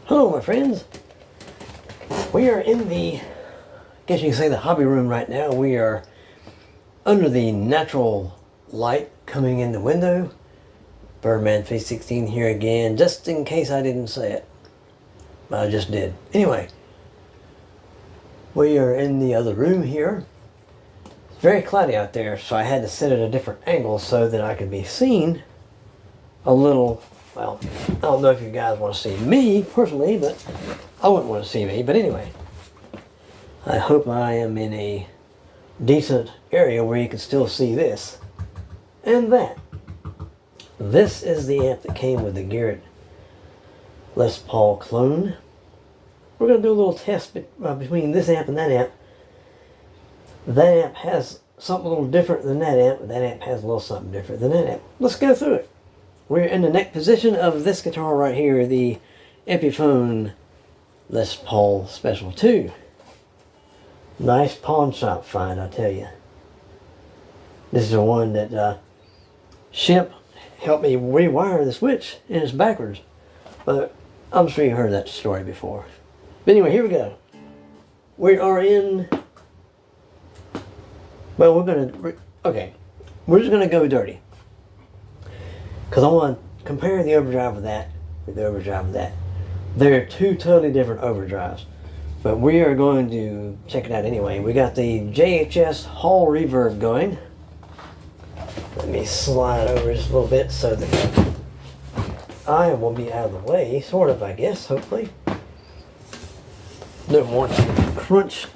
Hello my friends. We are in the, I guess you can say the hobby room right now. We are under the natural light coming in the window. Birdman 316 here again, just in case I didn't say it. I just did. Anyway, we are in the other room here. It's very cloudy out there, so I had to sit at a different angle so that I could be seen a little. Well, I don't know if you guys want to see me personally, but I wouldn't want to see me. But anyway, I hope I am in a decent area where you can still see this and that. This is the amp that came with the GEARIT Les Paul clone. We're going to do a little test between this amp and that amp. That amp has something a little different than that amp, and that amp has a little something different than that amp. Let's go through it. We're in the neck position of this guitar right here, the Epiphone Les Paul Special 2. Nice pawn shop find, I tell you. This is the one that Shimp helped me rewire the switch, and it's backwards. But I'm sure you heard that story before. But anyway, here we go. We are in... Well, we're just going to go dirty. Because I want to compare the overdrive with that with the overdrive with that. They're two totally different overdrives. But we are going to check it out anyway. We got the JHS Hall reverb going. Let me slide over just a little bit so that I will be out of the way, sort of, I guess, hopefully. Don't want to crunch.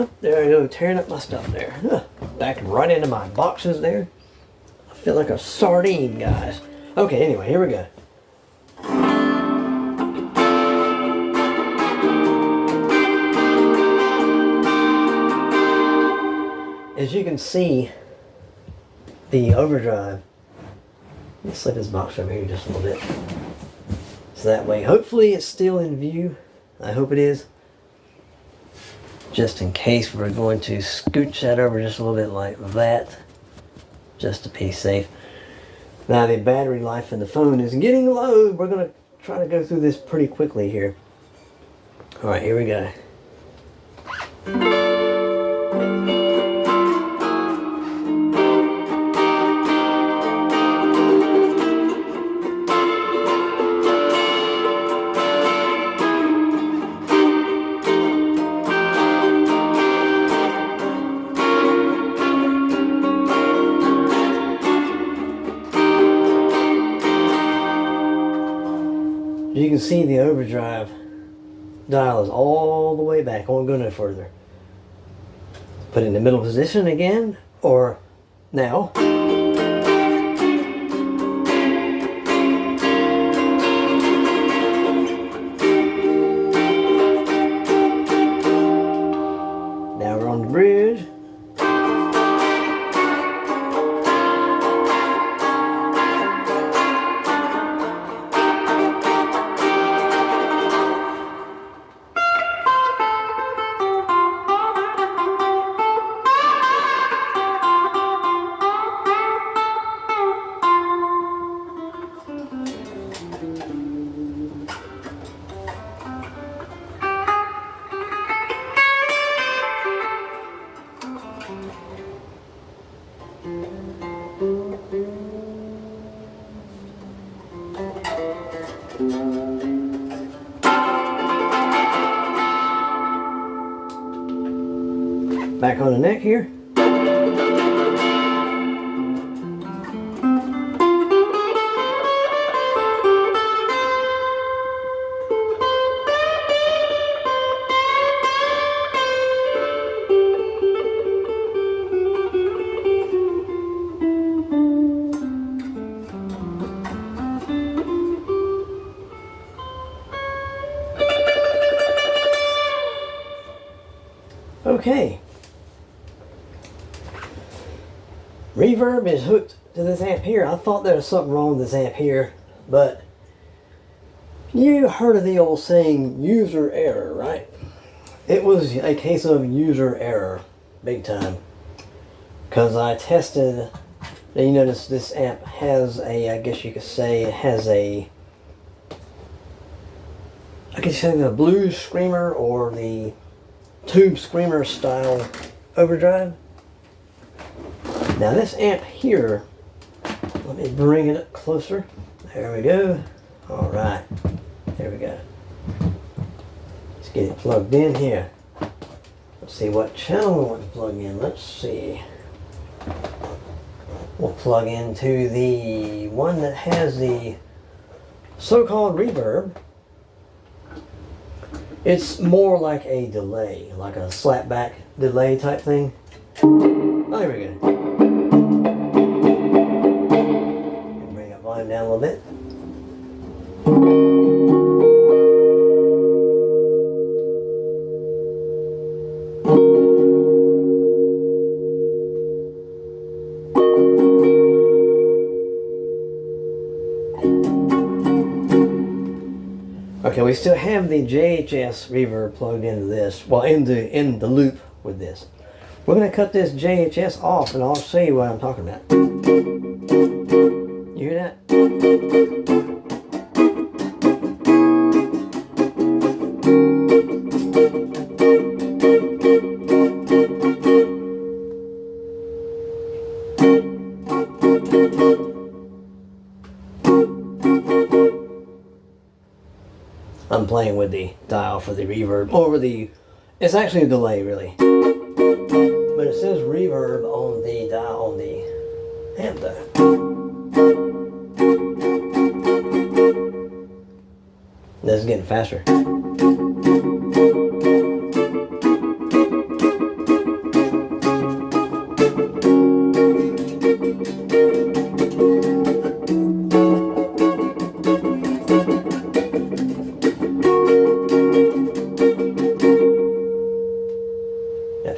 Oh, there I go, tearing up my stuff there. Back right into my boxes there. I feel like a sardine, guys. Okay, anyway, here we go. As you can see, the overdrive, let me slip this box over here just a little bit. So that way, hopefully it's still in view. I hope it is. Just in case, we're going to scooch that over just a little bit like that, just to be safe. Now the battery life in the phone is getting low. We're going to try to go through this pretty quickly here. Alright, here we go. You can see the overdrive dial is all the way back. I won't go no further. Put it in the middle position again, or now. Now we're on the bridge. Back on the neck here. Okay. Reverb is hooked to this amp here. I thought there was something wrong with this amp here, but you heard of the old saying, user error, right? It was a case of user error, big time. Because I tested, now you notice this amp has a, I guess you could say, it has a I can say the blues screamer or the tube screamer style overdrive. Now this amp here, let me bring it up closer. There we go. All right, there we go. Let's get it plugged in here. Let's see what channel we want to plug in. Let's see. We'll plug into the one that has the so-called reverb. It's more like a delay, like a slapback delay type thing. Oh, here we go. Bring that volume down a little bit. Okay, we still have the JHS reverb plugged into this, well, in the loop with this. We're going to cut this JHS off and I'll show you what I'm talking about. You hear that? I'm playing with the dial for the reverb, or the, it's actually a delay really. But it says reverb on the dial on the amp though. This is getting faster.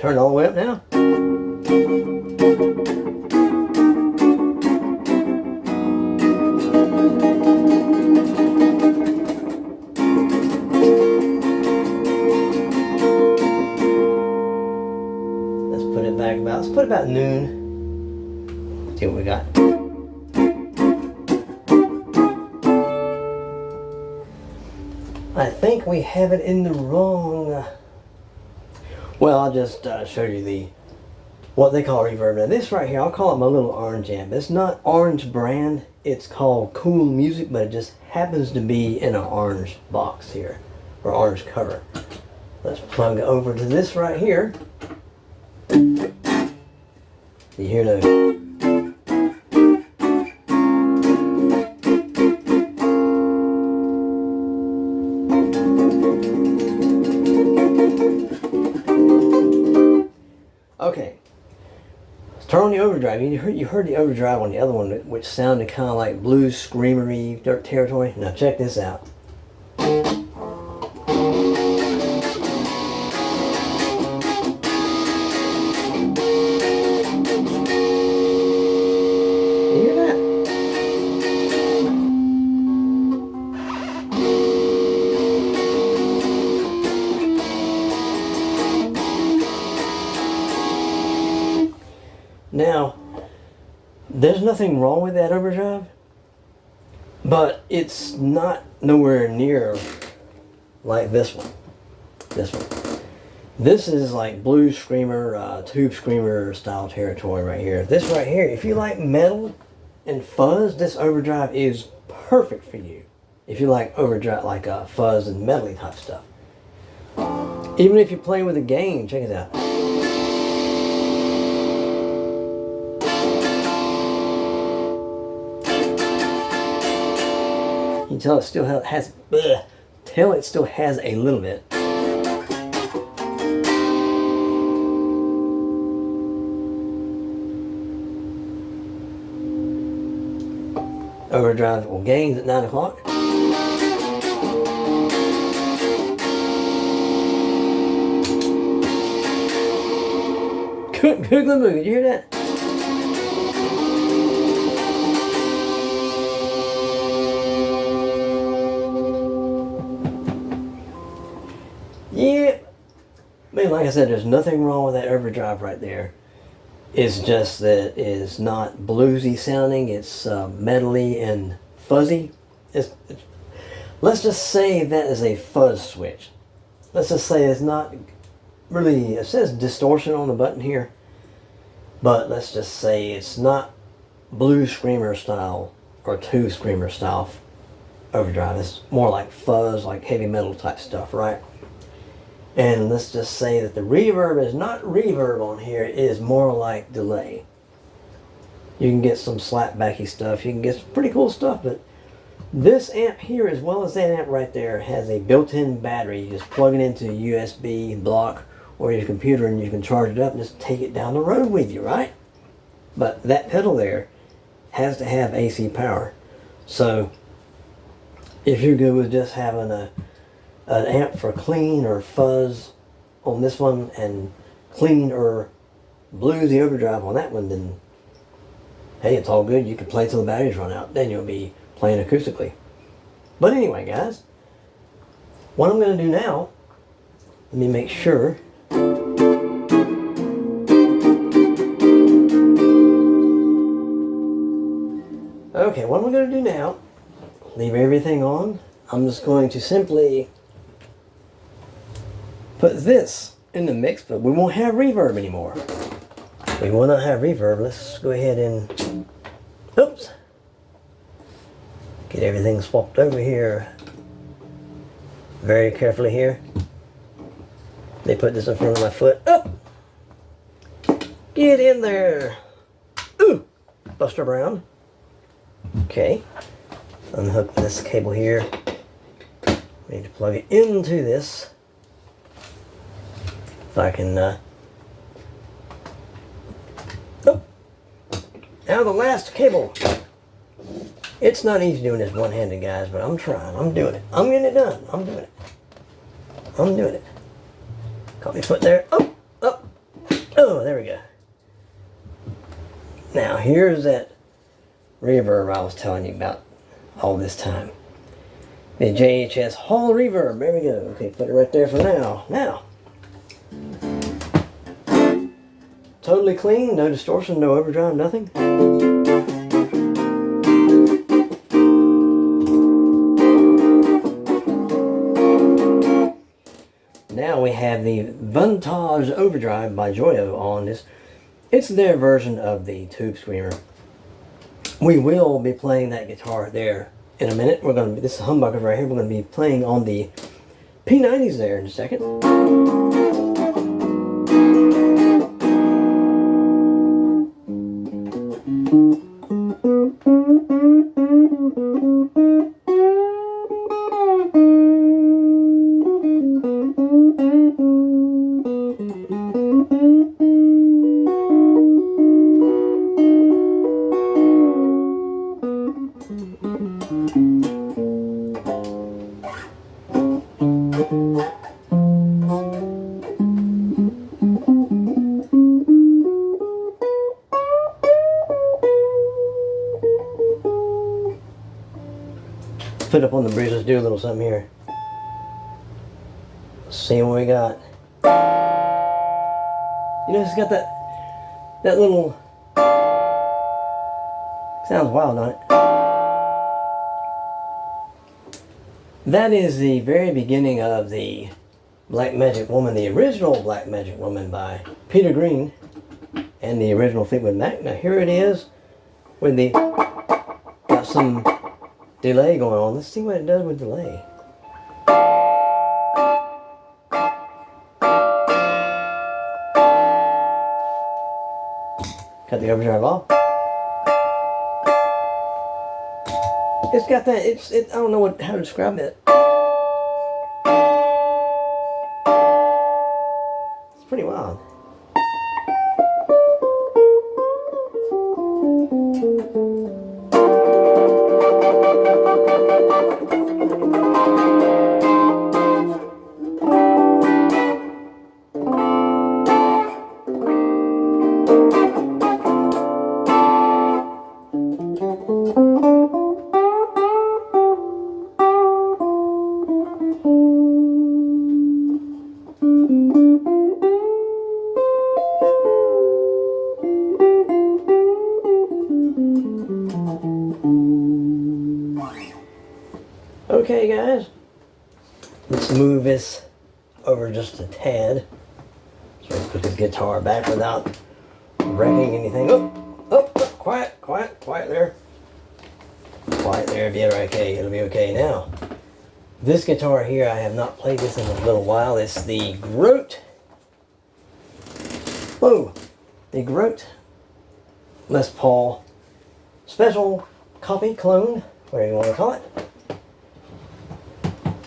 Turn it all the way up now. Let's put it back about, let's put it about noon. Let's see what we got. I think we have it in the wrong. Well, I'll just show you the what they call reverb. Now this right here, I'll call it my little orange amp. It's not orange brand. It's called Cool Music, but it just happens to be in an orange box here, or orange cover. Let's plug over to this right here. You hear those? Okay, let's turn on the overdrive. You heard the overdrive on the other one, which sounded kind of like blues screamery dirt territory. Now check this out. You hear that? Now, there's nothing wrong with that overdrive, but it's not nowhere near like this one. This is like blues screamer, tube screamer style territory right here. This right here, if you like metal and fuzz, this overdrive is perfect for you. If you like overdrive, like fuzz and medley type stuff. Even if you play with a gain, check it out. You can tell it still has it still has a little bit. Overdrive or gains at 9 o'clock. Good move. Did you hear that? Yeah, I mean, like I said, there's nothing wrong with that overdrive right there. It's just that it is not bluesy sounding. It's metally and fuzzy. It's let's just say that is a fuzz switch. Let's just say it's not really, it says distortion on the button here, but let's just say it's not blue screamer style or tube screamer style overdrive. It's more like fuzz, like heavy metal type stuff, right? And let's just say that the reverb is not reverb on here, it is more like delay. You can get some slapbacky stuff, you can get some pretty cool stuff, but this amp here, as well as that amp right there, has a built-in battery. You just plug it into a USB block or your computer and you can charge it up and just take it down the road with you, right? But that pedal there has to have AC power. So if you're good with just having an amp for clean or fuzz on this one and clean or bluesy overdrive on that one, then hey, it's all good. You can play till the batteries run out. Then you'll be playing acoustically. But anyway, guys, what I'm going to do now, let me make sure. Okay, what I'm going to do now, leave everything on. I'm just going to simply put this in the mix, but we won't have reverb anymore. We will not have reverb. Let's go ahead and, oops, get everything swapped over here very carefully here. They put this in front of my foot. Up! Get in there! Ooh! Buster Brown. Okay. Unhook this cable here. We need to plug it into this. If I can, oh! Now the last cable. It's not easy doing this one-handed, guys, but I'm trying. I'm doing it. I'm getting it done. I'm doing it. I'm doing it. Caught my foot there. Oh! Up! Oh, there we go. Now, here's that reverb I was telling you about all this time. The JHS Hall Reverb. There we go. Okay, put it right there for now. Now, totally clean, no distortion, no overdrive, nothing. Now we have the Vintage Overdrive by Joyo on this. It's their version of the Tube Screamer. We will be playing that guitar there in a minute. We're going to, this is a humbucker right here. We're going to be playing on the P90s there in a second. Put up on the bridge, let's do a little something here. See what we got. You know, it's got that little, sounds wild, don't it? That is the very beginning of the Black Magic Woman, the original Black Magic Woman by Peter Green and the original Fleetwood Mac. Now here it is with the, got some delay going on. Let's see what it does with delay. Cut the overdrive off. It's got that, I don't know how to describe it. It's pretty wild. Let's move this over just a tad. So I put the guitar back without wrecking anything. Oh, quiet there. Quiet there, it'll be okay now. This guitar here, I have not played this in a little while. It's the GEARIT. The GEARIT Les Paul special copy, clone, whatever you want to call it.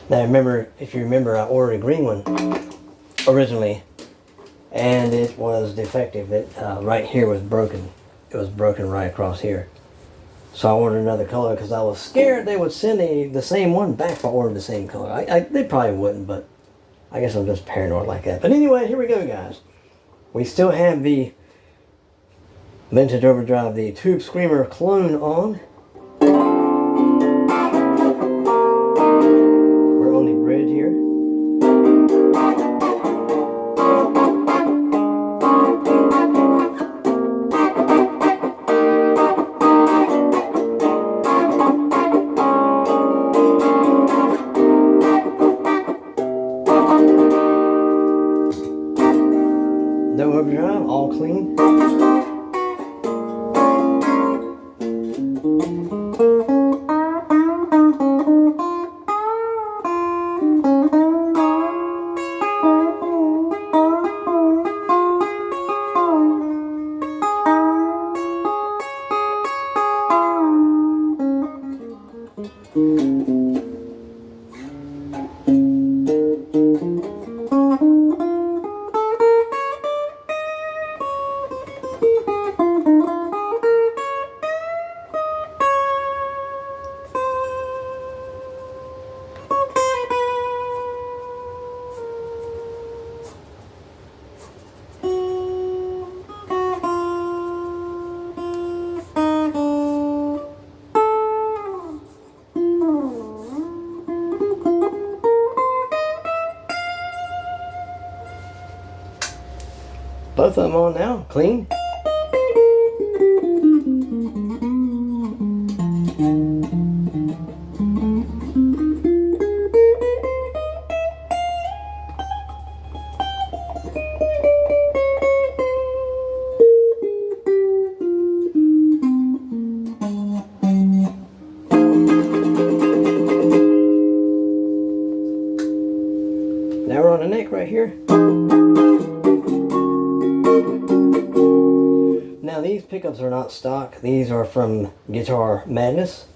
Now if you remember, I ordered a green one originally, and it was defective. It right here was broken. It was broken right across here. So I ordered another color because I was scared they would send the same one back if I ordered the same color. They probably wouldn't, but I guess I'm just paranoid like that. But anyway, here we go, guys. We still have the Vintage Overdrive, the Tube Screamer clone on. We're on the bridge here. No overdrive, all clean. Both of them on now, clean. Now we're on the neck right here. Now these pickups are not stock. These are from Guitar Madness.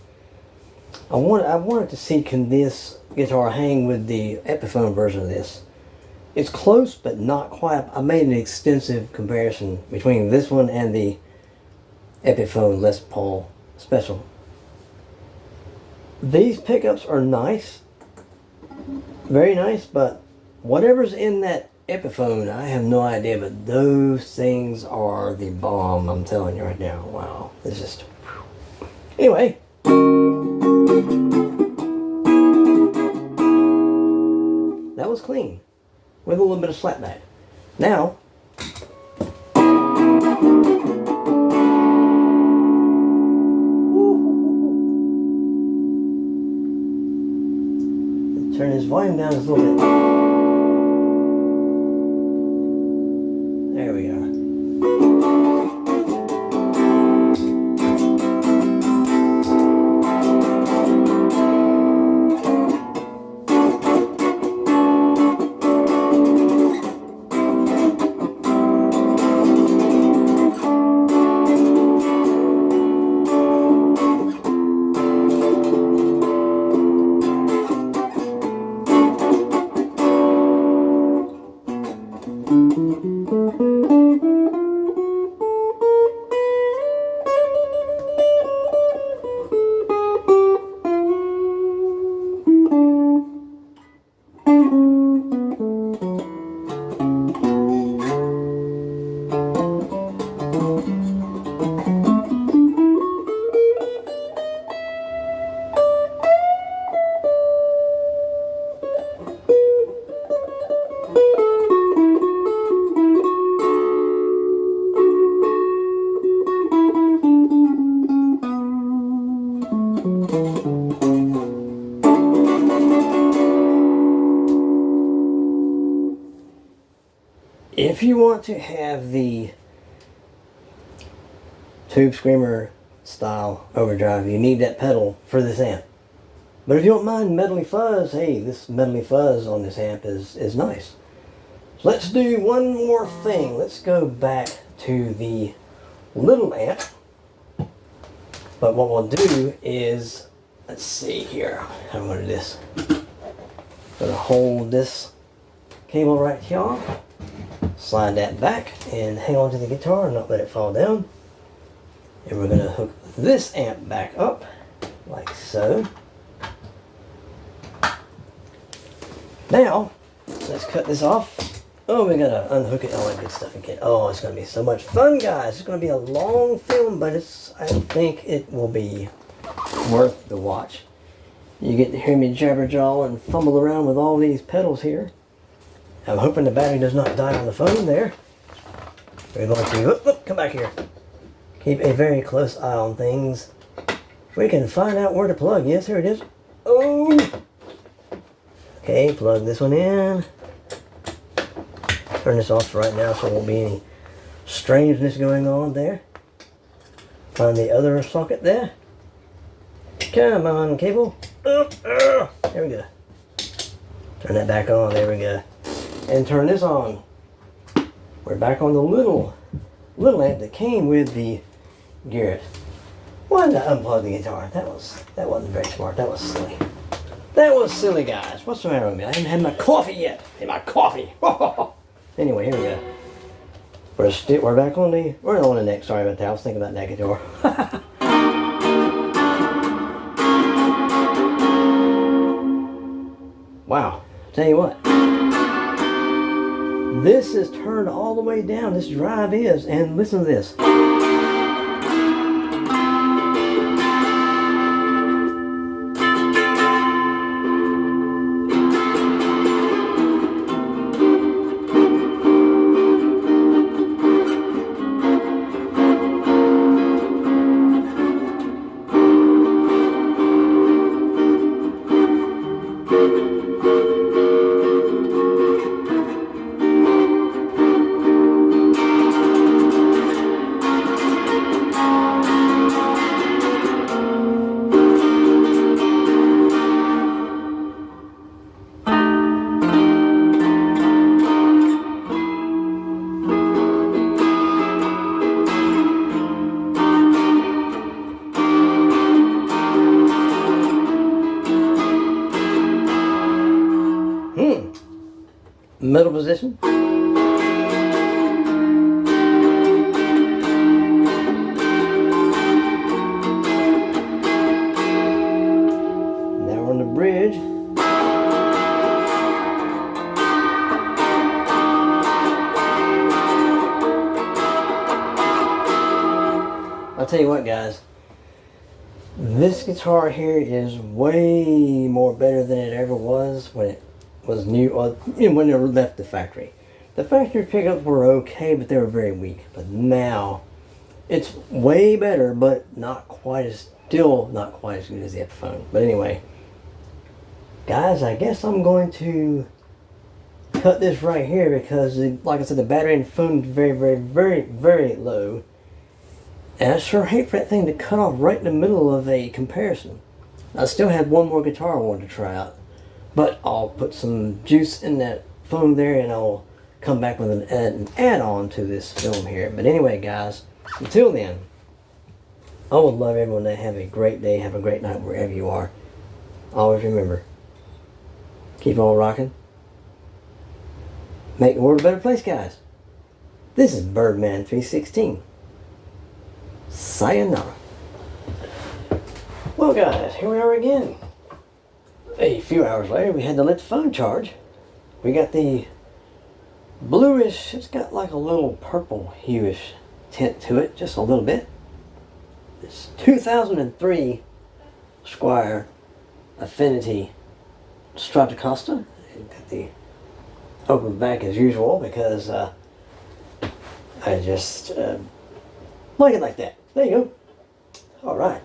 I wanted to see, can this guitar hang with the Epiphone version of this. It's close, but not quite. I made an extensive comparison between this one and the Epiphone Les Paul Special. These pickups are nice, very nice, but whatever's in that Epiphone, I have no idea, but those things are the bomb, I'm telling you right now. Wow, it's just... Anyway. That was clean, with a little bit of slapback. Now, turn his volume down just a little bit. There we are. if you want to have the Tube Screamer style overdrive, you need that pedal for this amp. But if you don't mind medley fuzz, hey, this medley fuzz on this amp is nice. So let's do one more thing. Let's go back to the little amp. But what we'll do is, let's see here, how do I want to do this? Gonna hold this cable right here, slide that back, and hang on to the guitar and not let it fall down. And we're gonna hook this amp back up, like so. Now, let's cut this off. Oh, we gotta unhook it, all that good stuff again. Oh, it's gonna be so much fun, guys. It's gonna be a long film, but I think it will be worth the watch. You get to hear me jabberjaw and fumble around with all these pedals here. I'm hoping the battery does not die on the phone there. We're going to, come back here. Keep a very close eye on things. If we can find out where to plug. Yes, here it is. Oh! Okay, plug this one in. Turn this off right now so there won't be any strangeness going on there. Find the other socket there. Come on, cable. There we go. Turn that back on. There we go. And turn this on. We're back on the little amp that came with the GEARIT. Why did I unplug the guitar? That wasn't very smart. That was silly. That was silly, guys. What's the matter with me? I haven't had my coffee yet. Hey, my coffee. Anyway, here we go. We're back on the. We're on the neck. Sorry about that. I was thinking about that guitar. Wow. Tell you what. This is turned all the way down. This drive is, and listen to this. Middle position. Now we're on the bridge. I'll tell you what, guys. This guitar here is way more better than it ever was when it was new, or when it left the factory. The factory pickups were okay, but they were very weak. But now, it's way better, but still not quite as good as the Epiphone. But anyway, guys, I guess I'm going to cut this right here because, like I said, the battery in the phone is very, very, very, very low. And I sure hate for that thing to cut off right in the middle of a comparison. I still have one more guitar I wanted to try out. But I'll put some juice in that phone there and I'll come back with an add-on to this film here. But anyway, guys, until then, I would love everyone to have a great day, have a great night wherever you are. Always remember, keep on rocking. Make the world a better place, guys. This is Birdman 316. Sayonara. Well, guys, here we are again. A few hours later, we had to let the phone charge. We got the bluish, it's got like a little purple hueish tint to it, just a little bit. It's 2003 Squier Affinity Stratocaster. Got the open back as usual because I just like it like that. There you go. Alright,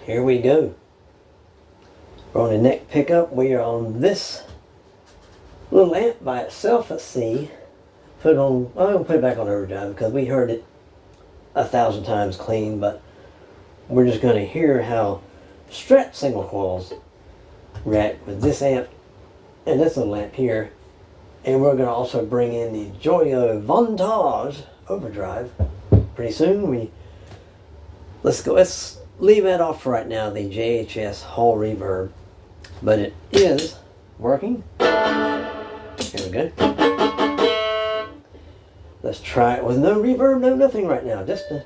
here we go. We're on the neck pickup. We are on this little amp by itself. Let's see. put it on, I'm going to put it back on overdrive because we heard it 1,000 times clean, but we're just going to hear how strat single coils react with this amp and this little amp here. And we're going to also bring in the Joyo Vantage overdrive pretty soon. Let's leave that off for right now, the JHS Hall reverb, but it is working. Here we go. Let's try it with no reverb, no nothing right now. Just to...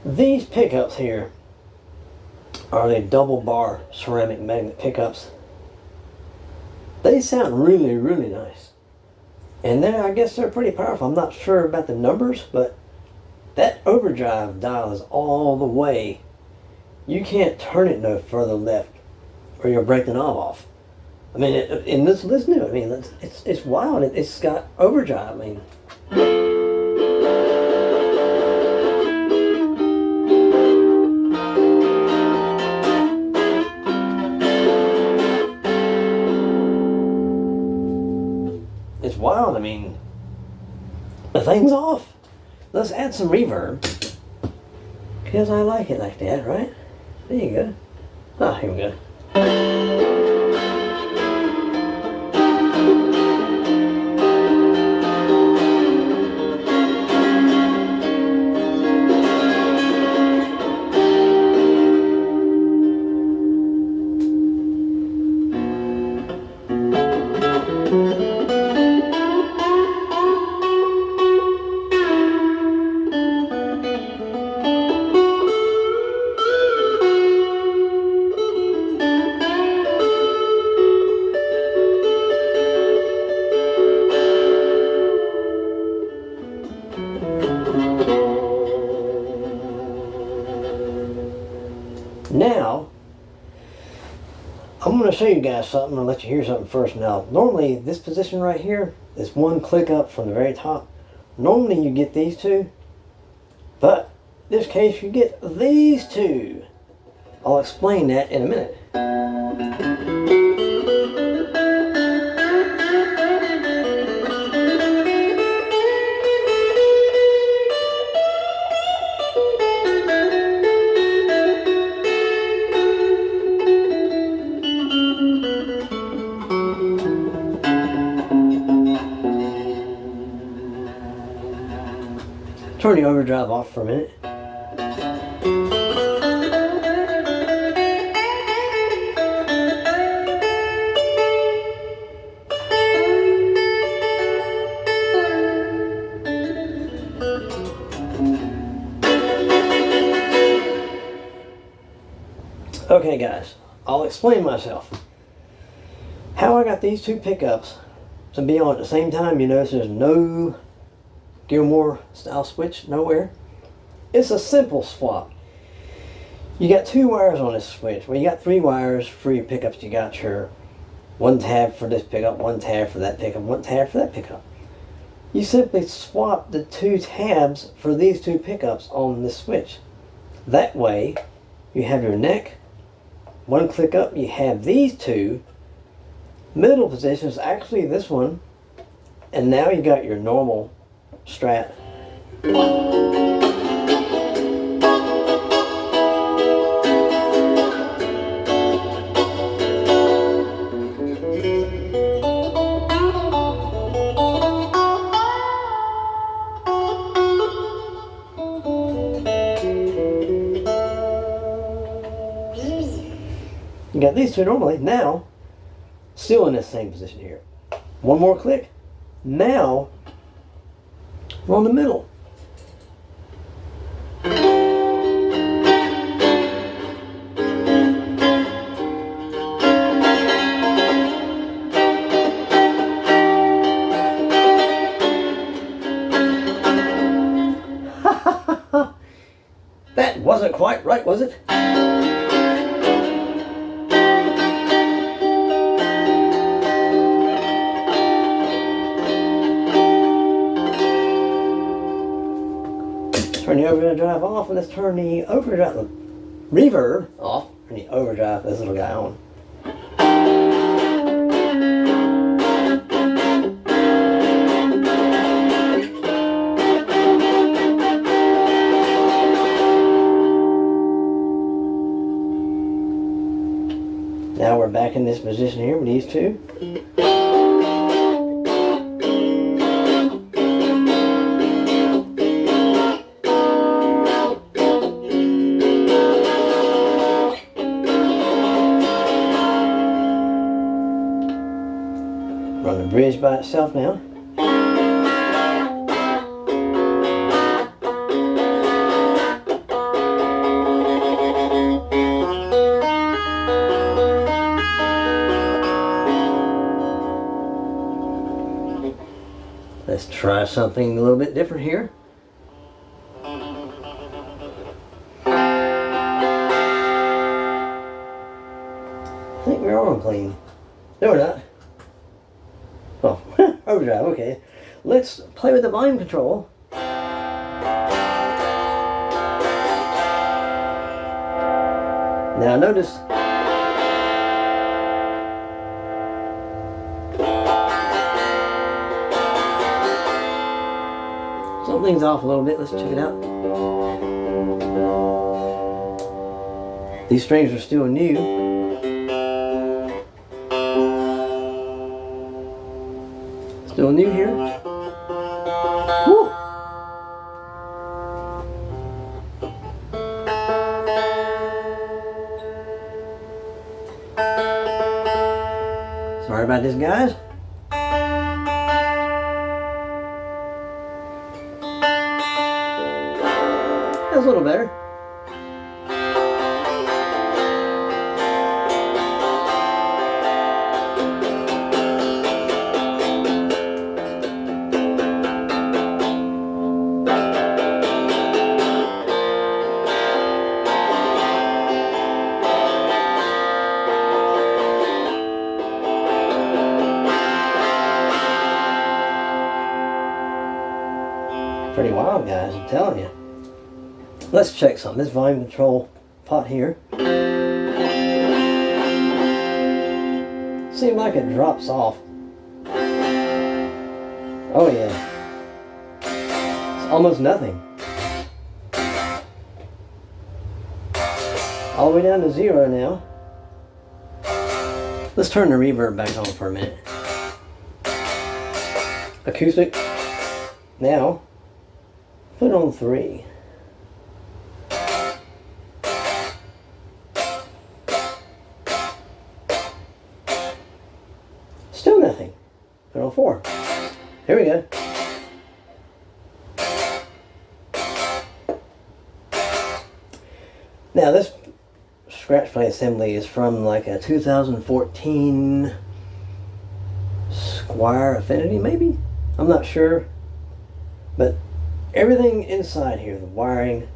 These pickups here are the double bar ceramic magnet pickups. They sound really, really nice. And I guess they're pretty powerful. I'm not sure about the numbers, but that overdrive dial is all the way. You can't turn it no further left or you'll break the knob off. I mean, and listen to it. I mean, it's wild. It's got overdrive. I mean, it's wild. I mean, the thing's off. Let's add some reverb because I like it like that, right? There you go. Ah, here we go. Now, I'm going to show you guys something and let you hear something first. Now, normally this position right here is one click up from the very top. Normally you get these two, but in this case you get these two. I'll explain that in a minute. Turn the overdrive off for a minute. Okay guys, I'll explain myself. How I got these two pickups to be on at the same time. You notice there's no Gilmore style switch nowhere. It's a simple swap. You got two wires on this switch. Well, you got three wires for your pickups. You got your one tab for this pickup, one tab for that pickup, one tab for that pickup. You simply swap the two tabs for these two pickups on this switch. That way you have your neck, one click up, you have these two. Middle position is actually this one, and now you got your normal strat. You got these two normally. Now, still in this same position here. One more click. Now, we're on the middle. That wasn't quite right, was it? Turn the overdrive off, and let's turn the overdrive, the reverb off, and the overdrive, this little guy on. Now we're back in this position here with these two. Run the bridge by itself now. Let's try something a little bit different here. I think we're on clean. No, we're not. Oh, overdrive, okay. Let's play with the volume control. Now notice something's off a little bit. Let's check it out. These strings are still new. Still new here. Woo! Sorry about this, guys. That's a little better. Pretty wild, guys, I'm telling you. Let's check something. This volume control pot here. Seems like it drops off. Oh yeah. It's almost nothing. All the way down to 0 now. Let's turn the reverb back on for a minute. Acoustic. Now, put on 3. Still nothing. Put on 4. Here we go. Now this scratch plate assembly is from like a 2014 Squier Affinity, maybe? I'm not sure. But everything inside here, the wiring,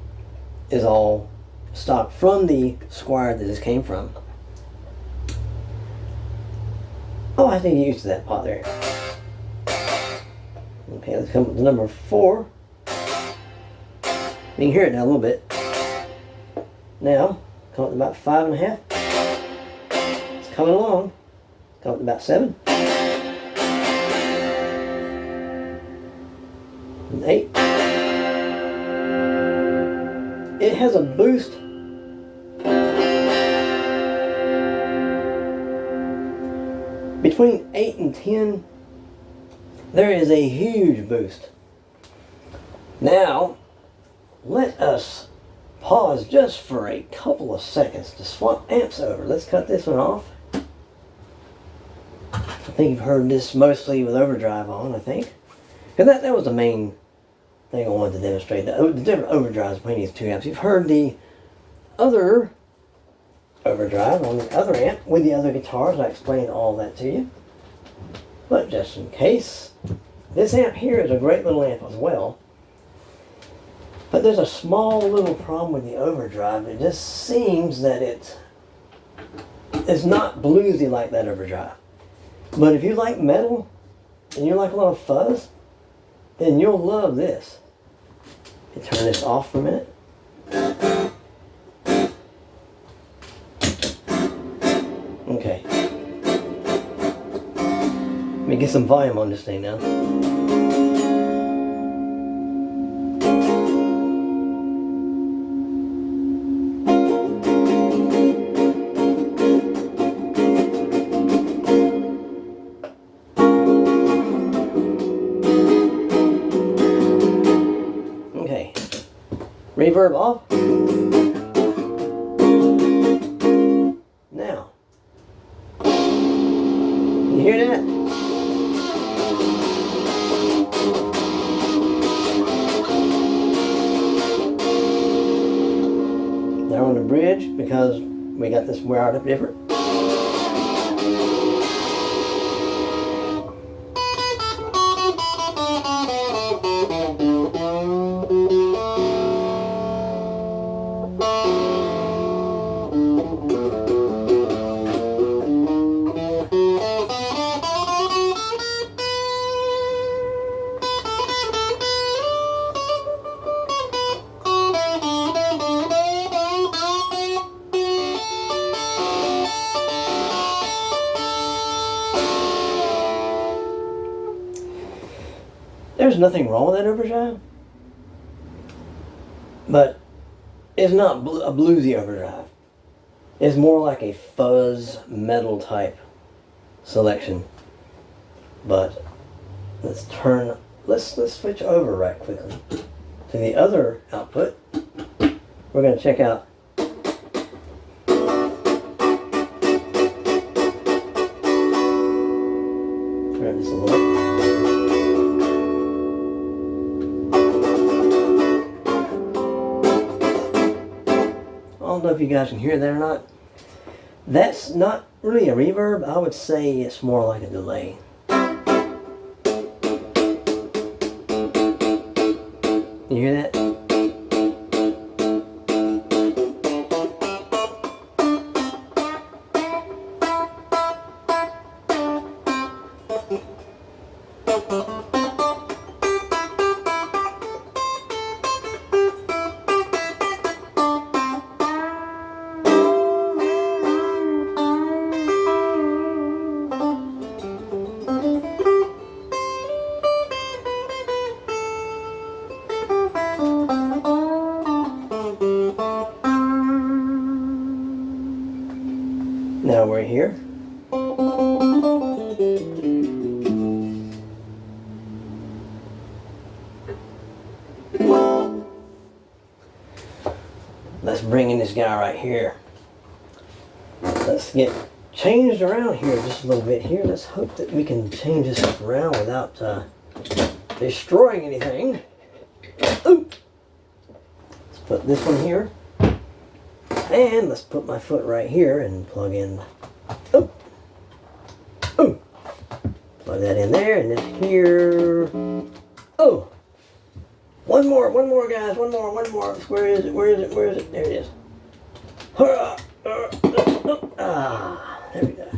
is all stock from the Squier that this came from. Oh, I think you used that pot there. Okay, let's come up with number 4. You can hear it now a little bit. Now, come up to about 5.5. It's coming along. Come up to about 7. And 8. It has a boost. Between 8 and 10, there is a huge boost. Now, let us pause just for a couple of seconds to swap amps over. Let's cut this one off. I think you've heard this mostly with overdrive on, I think. Because that was the main thing I wanted to demonstrate, the different overdrives between these two amps. You've heard the other overdrive on the other amp with the other guitars. I explained all that to you. But just in case, this amp here is a great little amp as well. But there's a small little problem with the overdrive. It just seems that it's not bluesy like that overdrive. But if you like metal and you like a lot of fuzz, then you'll love this. Turn this off for a minute. Okay. Let me get some volume on this thing now. Okay. Reverb off. Now. You hear that? Now on the bridge, because we got this wired up different. There's nothing wrong with that overdrive, but it's not a bluesy overdrive. It's more like a fuzz metal type selection. But let's switch over right quickly to the other output. We're going to check out turn this a little. I don't know if you guys can hear that or not. That's not really a reverb. I would say it's more like a delay. You hear that? Now we're here. Let's bring in this guy right here. Let's get changed around here just a little bit here. Let's hope that we can change this stuff around without destroying anything. Ooh. Let's put this one here. And let's put my foot right here and plug in. Oh, oh, plug that in there, and then here. Oh, one more, guys, one more. Where is it? There it is. Ah, there we go.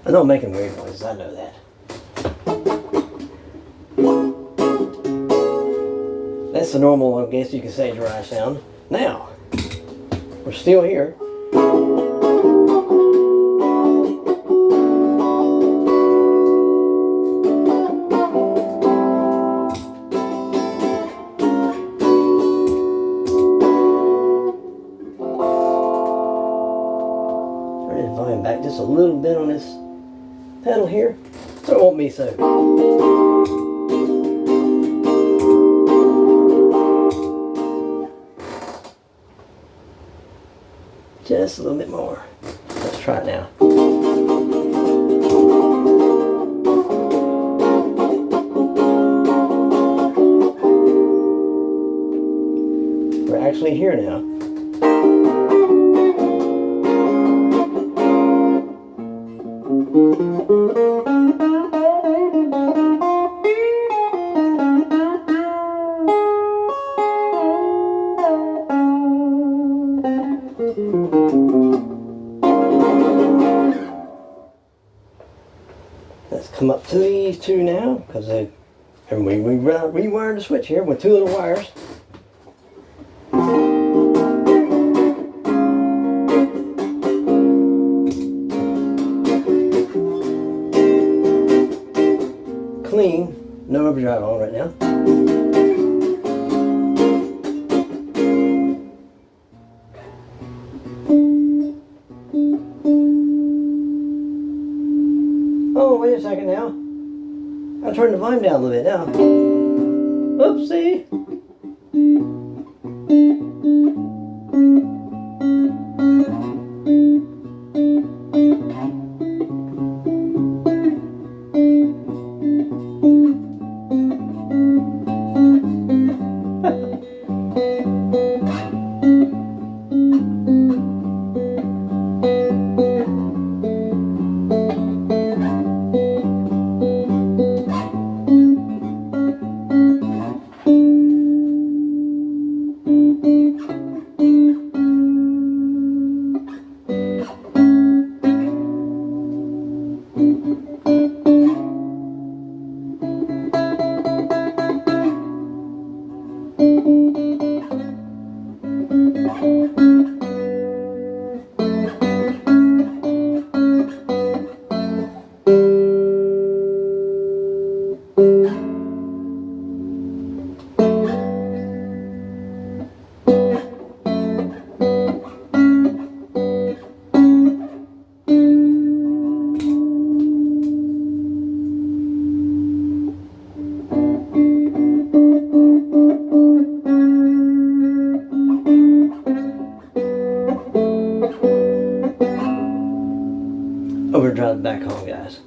I know I'm making weird noises. I know that. That's the normal, I guess you could say, dry sound. Now. We're still here. Turn his volume back just a little bit on this pedal here, so it won't be so. Just a little bit more. Let's try it now. We're actually here now. Let's come up to these two now, because we rewired the switch here with two little wires. screwdriver on right now. Oh, wait a second now. I'll turn the volume down a little bit now. Oopsie. Overdrive back home, guys.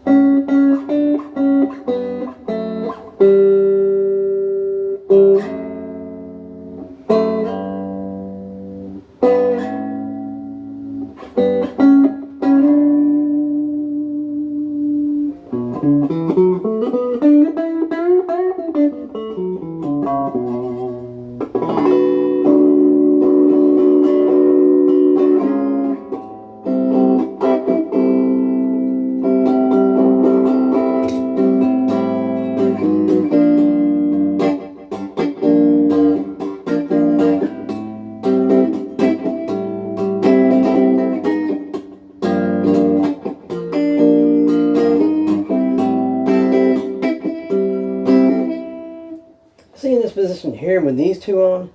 See, in this position here with these two on,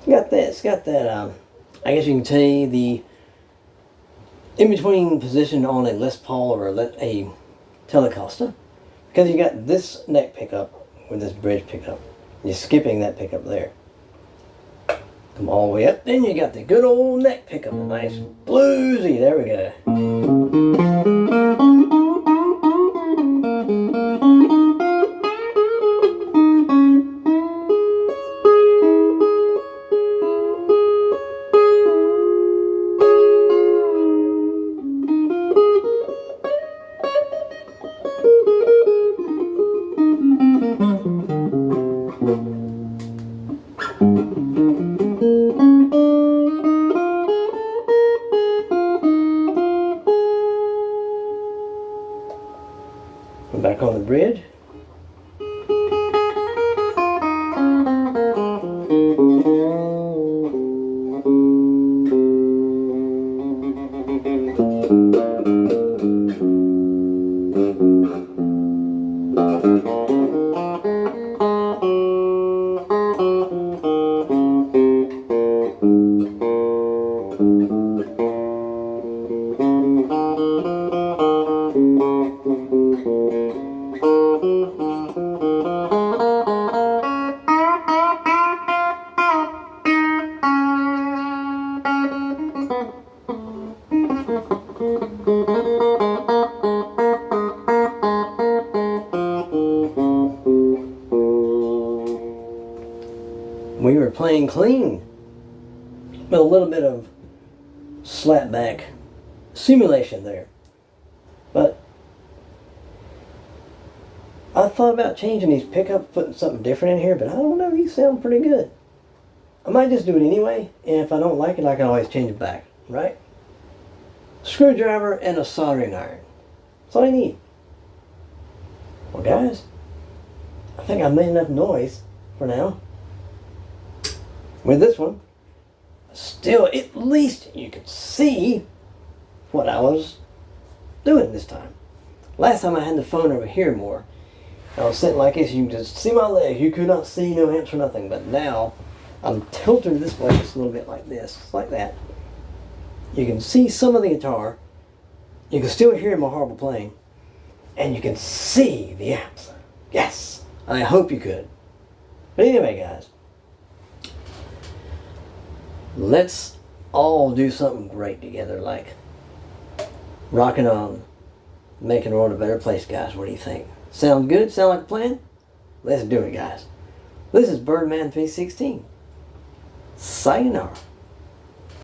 it's got that, I guess you can say the in-between position on a Les Paul or a Telecaster, because you got this neck pickup with this bridge pickup. You're skipping that pickup there. Come all the way up, then you got the good old neck pickup, the nice bluesy, there we go. Back on the bridge. We were playing clean with a little bit of slapback simulation there, but I thought about changing these pickups, putting something different in here, but I don't know, these sound pretty good. I might just do it anyway, and if I don't like it, I can always change it back, right? Screwdriver and a soldering iron. That's all I need. Well, guys, I think I've made enough noise for now. With this one, still, at least you could see what I was doing this time. Last time I had the phone over here more. I was sitting like this, you can just see my legs. You could not see no amps or nothing. But now I'm tilted this way just a little bit like this, like that. You can see some of the guitar. You can still hear my horrible playing. And you can see the amps. Yes, I hope you could. But anyway, guys, let's all do something great together, like rocking on, making the world a better place, guys. What do you think? Sound good? Sound like a plan? Let's do it, guys. This is Birdman 316. Sayonara.